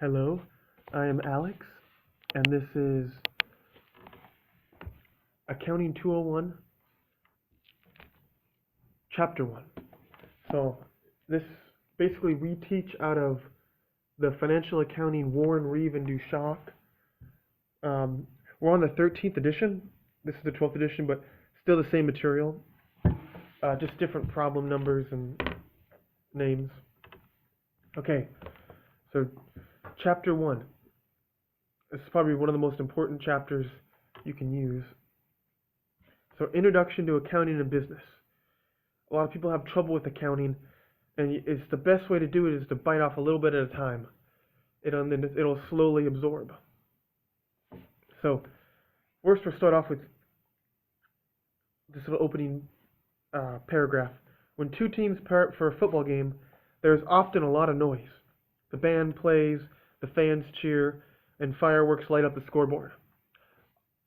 Hello, I am Alex, and this is Accounting 201, Chapter 1. So, this basically we teach out of the Financial Accounting Warren, Reeve, and Dushak. We're on the 13th edition. This is the 12th edition, but still the same material, just different problem numbers and names. Okay, so Chapter 1. This is probably one of the most important chapters you can use. So, Introduction to Accounting and Business. A lot of people have trouble with accounting, and it's the best way to do it is to bite off a little bit at a time. It'll slowly absorb. So, first we'll start off with this little opening paragraph. When two teams pair up for a football game, there's often a lot of noise. The band plays, the fans cheer, and fireworks light up the scoreboard.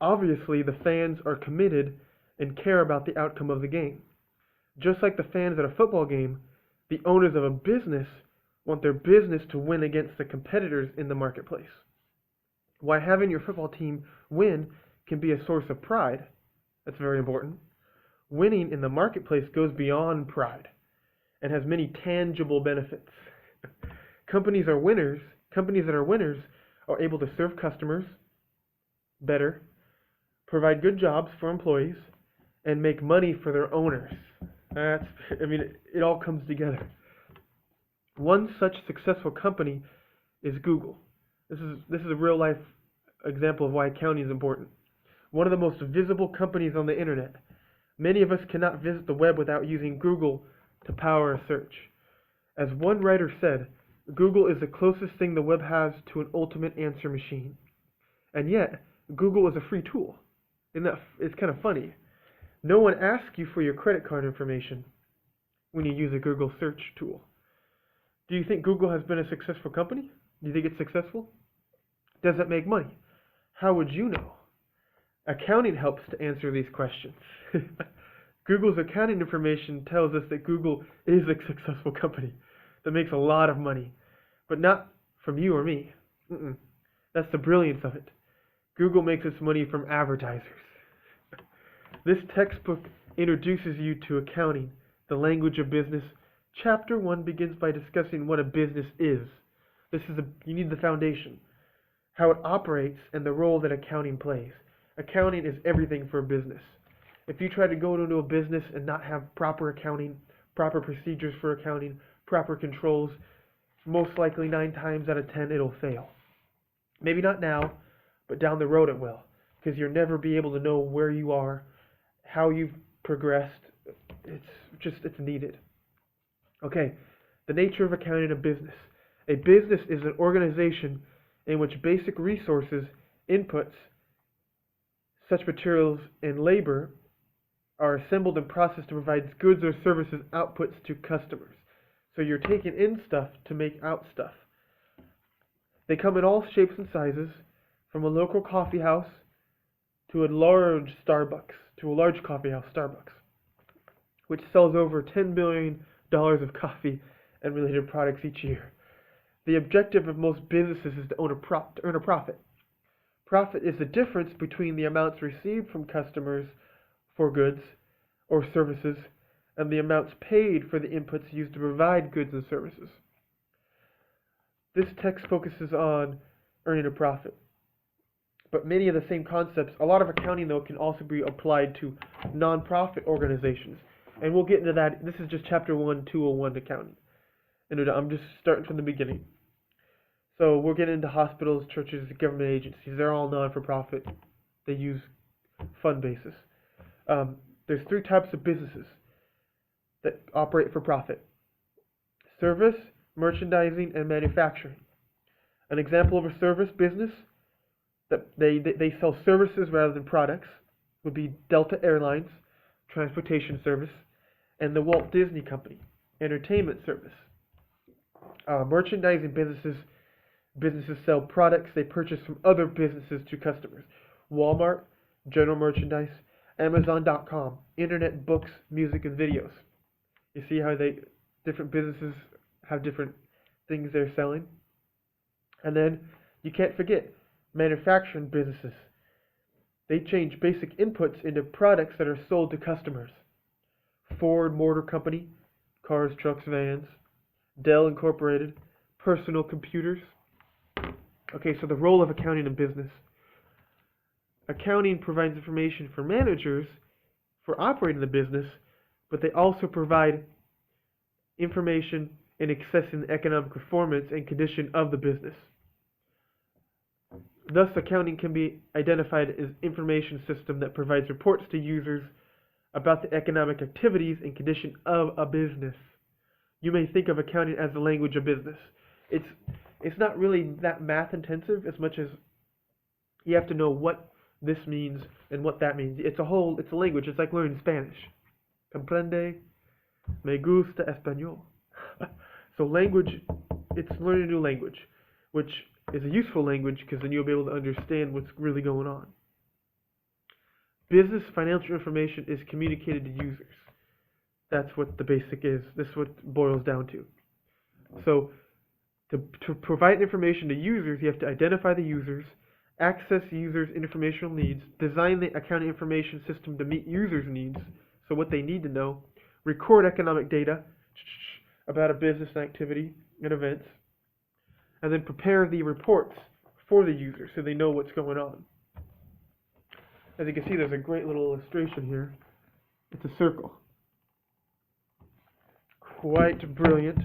Obviously, the fans are committed and care about the outcome of the game. Just like the fans at a football game, the owners of a business want their business to win against the competitors in the marketplace. Why having your football team win can be a source of pride. That's very important. Winning in the marketplace goes beyond pride and has many tangible benefits. Companies that are winners are able to serve customers better, provide good jobs for employees, and make money for their owners. It all comes together. One such successful company is Google. This is a real life example of why accounting is important. One of the most visible companies on the internet. Many of us cannot visit the web without using Google to power a search. As one writer said, Google is the closest thing the web has to an ultimate answer machine. And yet, Google is a free tool. It's kind of funny. No one asks you for your credit card information when you use a Google search tool. Do you think Google has been a successful company? Do you think it's successful? Does it make money? How would you know? Accounting helps to answer these questions. Google's accounting information tells us that Google is a successful company that makes a lot of money, but not from you or me. That's the brilliance of it. Google makes its money from advertisers. This textbook introduces you to accounting, the language of business. Chapter 1 begins by discussing what a business is. You need the foundation, how it operates, and the role that accounting plays. Accounting is everything for a business. If you try to go into a business and not have proper accounting, proper procedures for accounting, proper controls, most likely 9 times out of 10 it'll fail. Maybe not now, but down the road it will, because you'll never be able to know where you are, how you've progressed. It's needed. Okay, the nature of accounting in a business. A business is an organization in which basic resources, inputs, such materials and labor are assembled and processed to provide goods or services outputs to customers. So you're taking in stuff to make out stuff. They come in all shapes and sizes, from a local coffee house to a large coffee house, Starbucks, which sells over $10 billion of coffee and related products each year. The objective of most businesses is to earn a profit. Profit is the difference between the amounts received from customers for goods or services and the amounts paid for the inputs used to provide goods and services. This text focuses on earning a profit. But many of the same concepts, a lot of accounting though, can also be applied to non-profit organizations. And we'll get into that. This is just Chapter 1, 201 accounting. And I'm just starting from the beginning. So we'll get into hospitals, churches, government agencies. They're all non-for-profit. They use fund basis. There's 3 types of businesses that operate for profit: service, merchandising, and manufacturing. An example of a service business that they sell services rather than products would be Delta Airlines, transportation service, and the Walt Disney Company, entertainment service. Merchandising businesses sell products they purchase from other businesses to customers. Walmart, general merchandise, Amazon.com, internet, books, music, and videos. You see how different businesses have different things they're selling? And then you can't forget manufacturing businesses. They change basic inputs into products that are sold to customers. Ford Motor Company, cars, trucks, vans. Dell Incorporated, personal computers. Okay, so the role of accounting in business. Accounting provides information for managers for operating the business, but they also provide information in assessing the economic performance and condition of the business. Thus, accounting can be identified as information system that provides reports to users about the economic activities and condition of a business. You may think of accounting as the language of business. It's not really that math intensive as much as you have to know what this means and what that means. It's a language. It's like learning Spanish. Comprende? Me gusta español. So language, it's learning a new language, which is a useful language because then you'll be able to understand what's really going on. Business financial information is communicated to users. That's what the basic is. This is what it boils down to. So to provide information to users, you have to identify the users, access users' informational needs, design the accounting information system to meet users' needs, so what they need to know, record economic data about a business activity and events, and then prepare the reports for the user so they know what's going on. As you can see, there's a great little illustration here. It's a circle. Quite brilliant.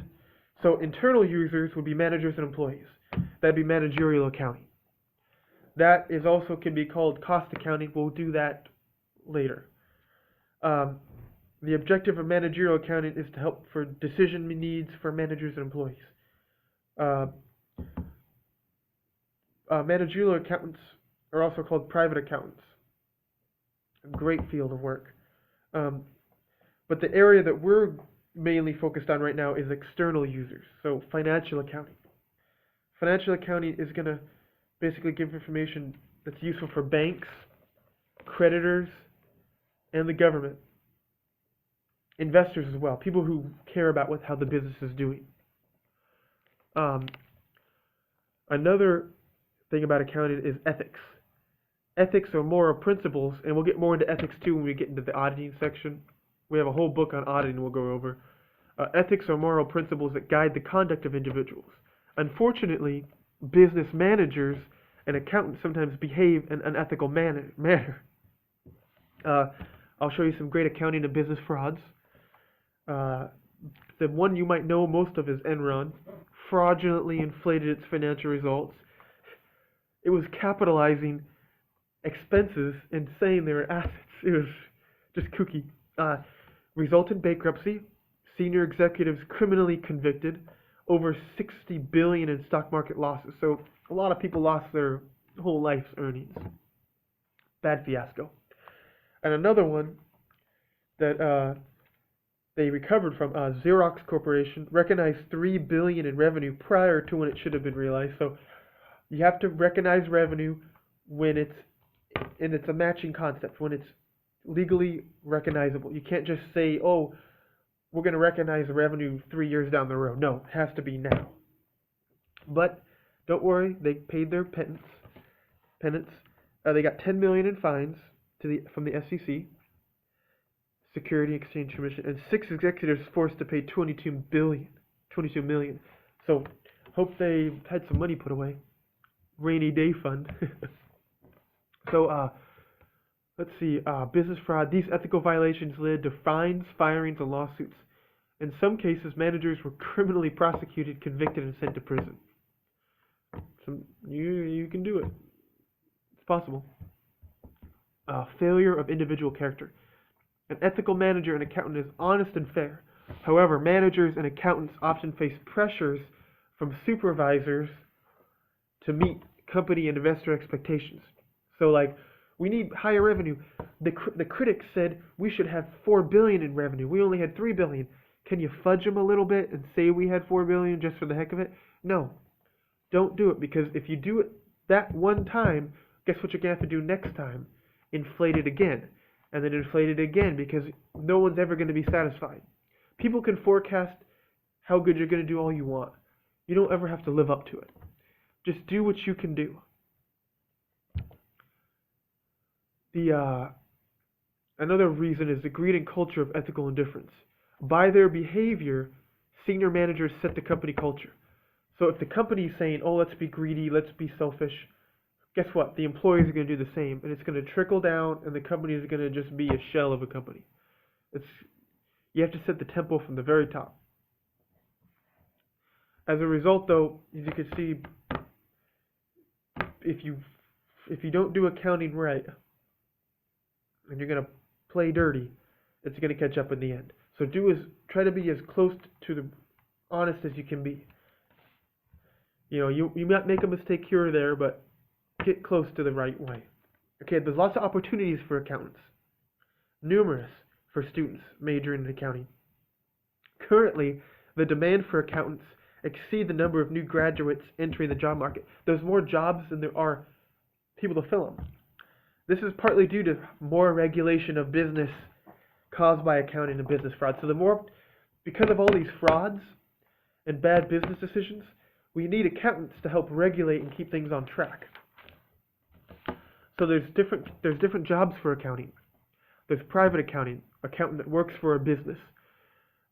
So internal users would be managers and employees. That'd be managerial accounting. That is also can be called cost accounting. We'll do that later. The objective of managerial accounting is to help for decision needs for managers and employees. Managerial accountants are also called private accountants. A great field of work. But the area that we're mainly focused on right now is external users, so financial accounting. Financial accounting is going to basically give information that's useful for banks, creditors, and the government. Investors as well, people who care about how the business is doing. Another thing about accounting is ethics. Ethics are moral principles, and we'll get more into ethics too when we get into the auditing section. We have a whole book on auditing we'll go over. Ethics are moral principles that guide the conduct of individuals. Unfortunately, business managers and accountants sometimes behave in an unethical manner. I'll show you some great accounting and business frauds. The one you might know most of is Enron. Fraudulently inflated its financial results. It was capitalizing expenses and saying they were assets. It was just kooky. Result in bankruptcy. Senior executives criminally convicted. Over $60 billion in stock market losses. So a lot of people lost their whole life's earnings. Bad fiasco. And another one that they recovered from, Xerox Corporation recognized $3 billion in revenue prior to when it should have been realized. So you have to recognize revenue when it's a matching concept, when it's legally recognizable. You can't just say, oh, we're going to recognize the revenue 3 years down the road. No, it has to be now. But don't worry, they paid their penance. They got $10 million in fines from the SEC, Security Exchange Commission, and 6 executives forced to pay $22 million. So hope they had some money put away. Rainy day fund. So let's see, business fraud. These ethical violations led to fines, firings, and lawsuits. In some cases, managers were criminally prosecuted, convicted, and sent to prison. So you can do it. It's possible. Failure of individual character. An ethical manager and accountant is honest and fair. However, managers and accountants often face pressures from supervisors to meet company and investor expectations. So like, we need higher revenue. The critics said we should have $4 billion in revenue. We only had $3 billion. Can you fudge them a little bit and say we had $4 billion just for the heck of it? No. Don't do it, because if you do it that one time, guess what you're going to have to do next time? Inflate it again. And then inflate it again, because no one's ever going to be satisfied. People can forecast how good you're going to do all you want. You don't ever have to live up to it. Just do what you can do. Another reason is the greed and culture of ethical indifference. By their behavior, senior managers set the company culture. So if the company is saying, "Oh, let's be greedy, let's be selfish," guess what? The employees are going to do the same, and it's going to trickle down, and the company is going to just be a shell of a company. You have to set the tempo from the very top. As a result, though, as you can see, if you don't do accounting right, and you're going to play dirty, it's going to catch up in the end. So try to be as close to the honest as you can be. You might make a mistake here or there, but get close to the right way. Okay, there's lots of opportunities for accountants. Numerous for students majoring in accounting. Currently, the demand for accountants exceed the number of new graduates entering the job market. There's more jobs than there are people to fill them. This is partly due to more regulation of business caused by accounting and business fraud. So because of all these frauds and bad business decisions, we need accountants to help regulate and keep things on track. So there's different jobs for accounting. There's private accounting, accountant that works for a business.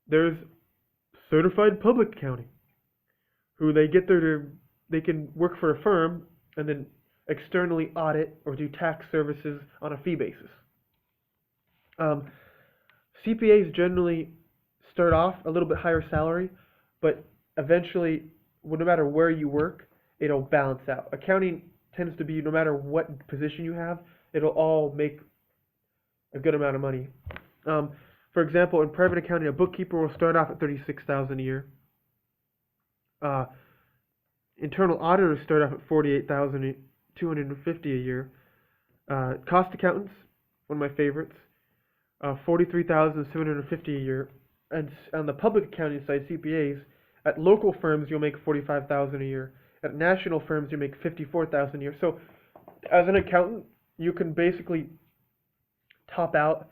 There's certified public accounting, who they can work for a firm and then externally audit or do tax services on a fee basis. CPAs generally start off a little bit higher salary, but eventually, no matter where you work, it'll balance out. Accounting tends to be, no matter what position you have, it'll all make a good amount of money. For example, in private accounting, a bookkeeper will start off at $36,000 a year. Internal auditors start off at $48,250 a year. Cost accountants, one of my favorites, $43,750 a year. And on the public accounting side, CPAs, at local firms you'll make $45,000 a year. At national firms you make $54,000 a year. So, as an accountant, you can basically top out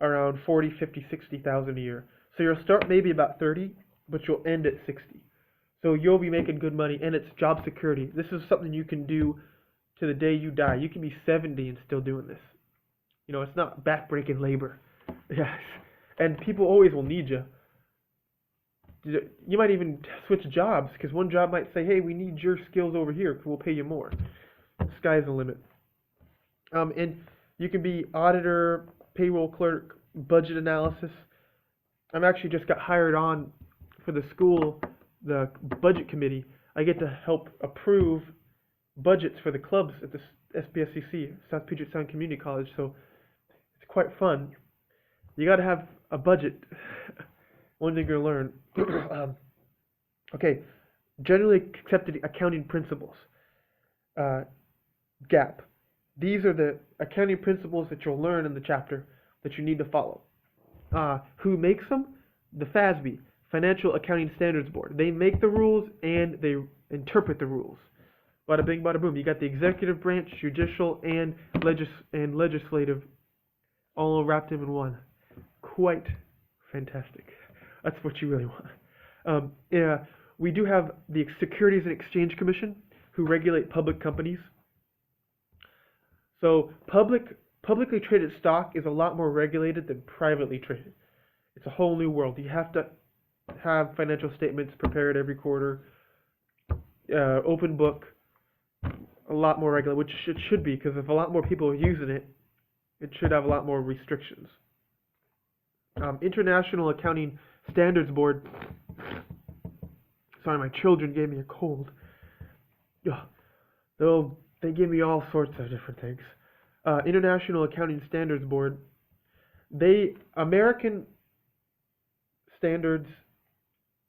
around $40,000, $50,000, $60,000 a year. So you'll start maybe about 30, but you'll end at 60. So you'll be making good money, and it's job security. This is something you can do to the day you die. You can be 70 and still doing this. It's not backbreaking labor. Yes, and people always will need you. You might even switch jobs, because one job might say, "Hey, we need your skills over here, because we'll pay you more." The sky's the limit. And you can be auditor, payroll clerk, budget analysis. I'm actually just got hired on for the school, the budget committee. I get to help approve budgets for the clubs at the SPSCC, South Puget Sound Community College, so it's quite fun. You got to have a budget. One thing you're going to learn. Okay, generally accepted accounting principles. GAAP. These are the accounting principles that you'll learn in the chapter that you need to follow. Who makes them? The FASB, Financial Accounting Standards Board. They make the rules and they interpret the rules. Bada bing, bada boom. You got the executive branch, judicial, and legislative all wrapped in one. Quite fantastic. That's what you really want. We do have the Securities and Exchange Commission, who regulate public companies. So publicly traded stock is a lot more regulated than privately traded. It's a whole new world. You have to have financial statements prepared every quarter, open book, a lot more regulated, which it should be, because if a lot more people are using it, it should have a lot more restrictions. International Accounting Standards Board. Sorry, my children gave me a cold. They give me all sorts of different things. International Accounting Standards Board. American standards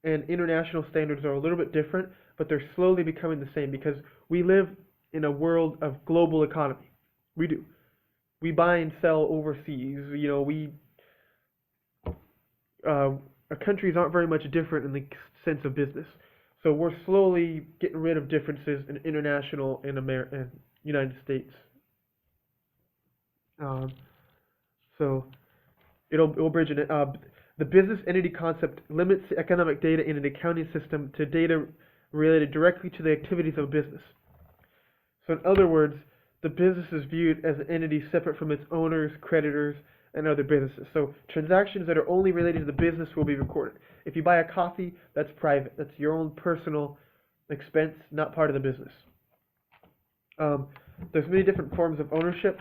and international standards are a little bit different, but they're slowly becoming the same, because we live in a world of global economy. We do. We buy and sell overseas. Our countries aren't very much different in the sense of business. So we're slowly getting rid of differences in international and United States. So it'll bridge it. The business entity concept limits the economic data in an accounting system to data related directly to the activities of a business. So in other words, the business is viewed as an entity separate from its owners, creditors, and other businesses. So transactions that are only related to the business will be recorded. If you buy a coffee, that's private. That's your own personal expense, not part of the business. There's many different forms of ownership,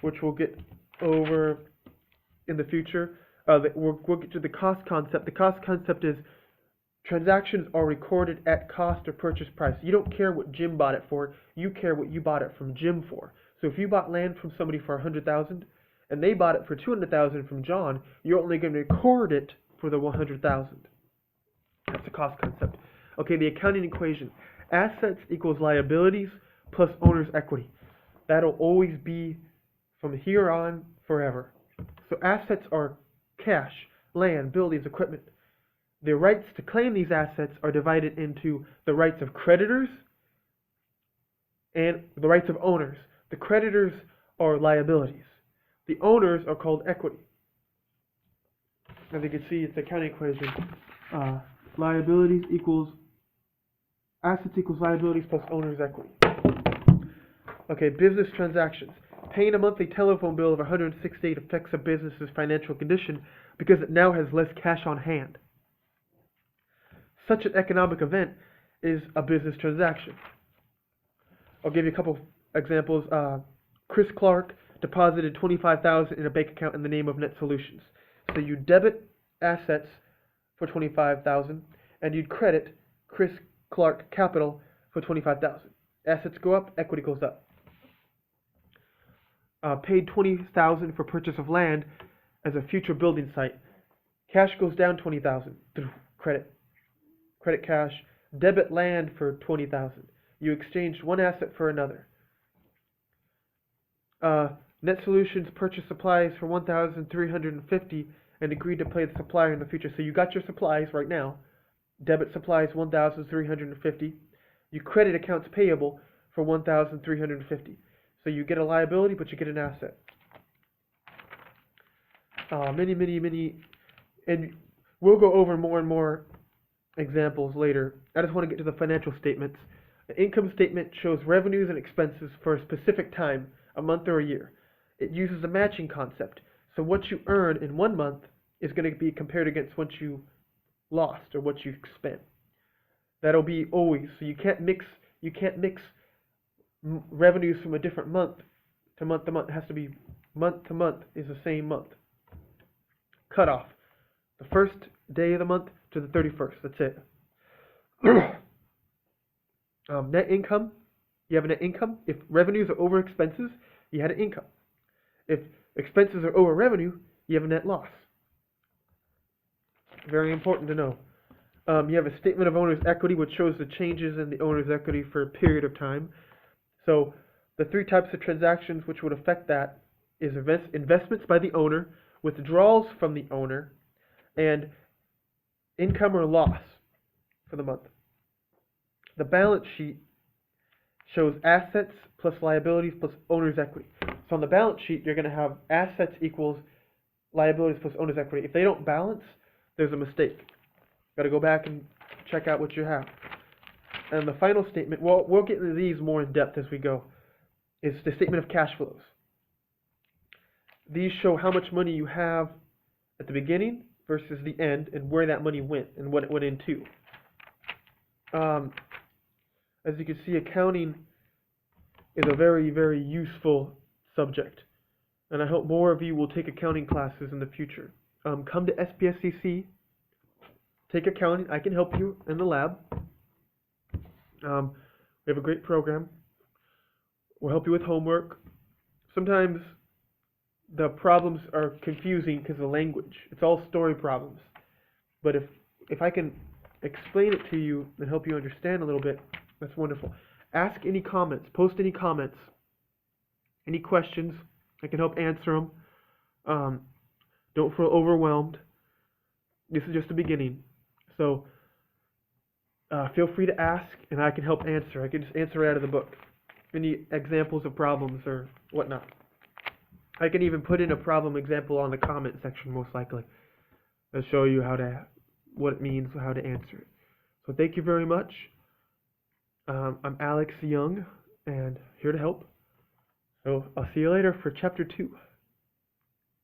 which we'll get over in the future. We'll get to the cost concept. The cost concept is transactions are recorded at cost or purchase price. You don't care what Jim bought it for. You care what you bought it from Jim for. So if you bought land from somebody for $100,000 and they bought it for $200,000 from John, you're only going to record it for the $100,000. That's the cost concept. Okay, the accounting equation. Assets equals liabilities plus owner's equity. That'll always be from here on forever. So assets are cash, land, buildings, equipment. The rights to claim these assets are divided into the rights of creditors and the rights of owners. The creditors are liabilities. The owners are called equity. As you can see, it's the accounting equation. Liabilities equals assets equals liabilities plus owner's equity. Okay, business transactions. Paying a monthly telephone bill of $168 affects a business's financial condition because it now has less cash on hand. Such an economic event is a business transaction. I'll give you a couple examples. Chris Clark deposited $25,000 in a bank account in the name of Net Solutions. So you debit assets for $25,000 and you'd credit Chris Clark Capital for $25,000. Assets go up, equity goes up. Paid $20,000 for purchase of land as a future building site. Cash goes down $20,000. Credit cash. Debit land for $20,000. You exchanged one asset for another. Net Solutions purchased supplies for $1,350 and agreed to pay the supplier in the future. So you got your supplies right now. Debit supplies $1,350. You credit accounts payable for $1,350. So you get a liability, but you get an asset. Many, and we'll go over more and more examples later. I just want to get to the financial statements. The income statement shows revenues and expenses for a specific time, a month or a year. It uses a matching concept. So what you earn in 1 month is going to be compared against what you lost or what you spent. That'll be always. So you can't mix revenues from a different month to month to month. It has to be month to month is the same month. Cutoff. The first day of the month to the 31st. That's it. Net income. You have a net income. If revenues are over expenses, you had an income. If expenses are over revenue, you have a net loss. Very important to know. You have a statement of owner's equity, which shows the changes in the owner's equity for a period of time. So the three types of transactions which would affect that is investments by the owner, withdrawals from the owner, and income or loss for the month. The balance sheet shows assets plus liabilities plus owner's equity. So on the balance sheet, you're going to have assets equals liabilities plus owner's equity. If they don't balance, there's a mistake. Got to go back and check out what you have. And the final statement, well, we'll get into these more in depth as we go, is the statement of cash flows. These show how much money you have at the beginning versus the end and where that money went and what it went into. As you can see, accounting is a very, very useful subject. And I hope more of you will take accounting classes in the future. Come to SPSCC, take accounting. I can help you in the lab. We have a great program. We'll help you with homework. Sometimes the problems are confusing because of language. It's all story problems. But if I can explain it to you and help you understand a little bit, that's wonderful. Ask any comments. Post any comments. Any questions. I can help answer them. Don't feel overwhelmed. This is just the beginning. So feel free to ask, and I can help answer. I can just answer out of the book. Any examples of problems or whatnot. I can even put in a problem example on the comment section, most likely. I'll show you what it means, how to answer it. So thank you very much. I'm Alex Young, and here to help. So I'll see you later for chapter 2.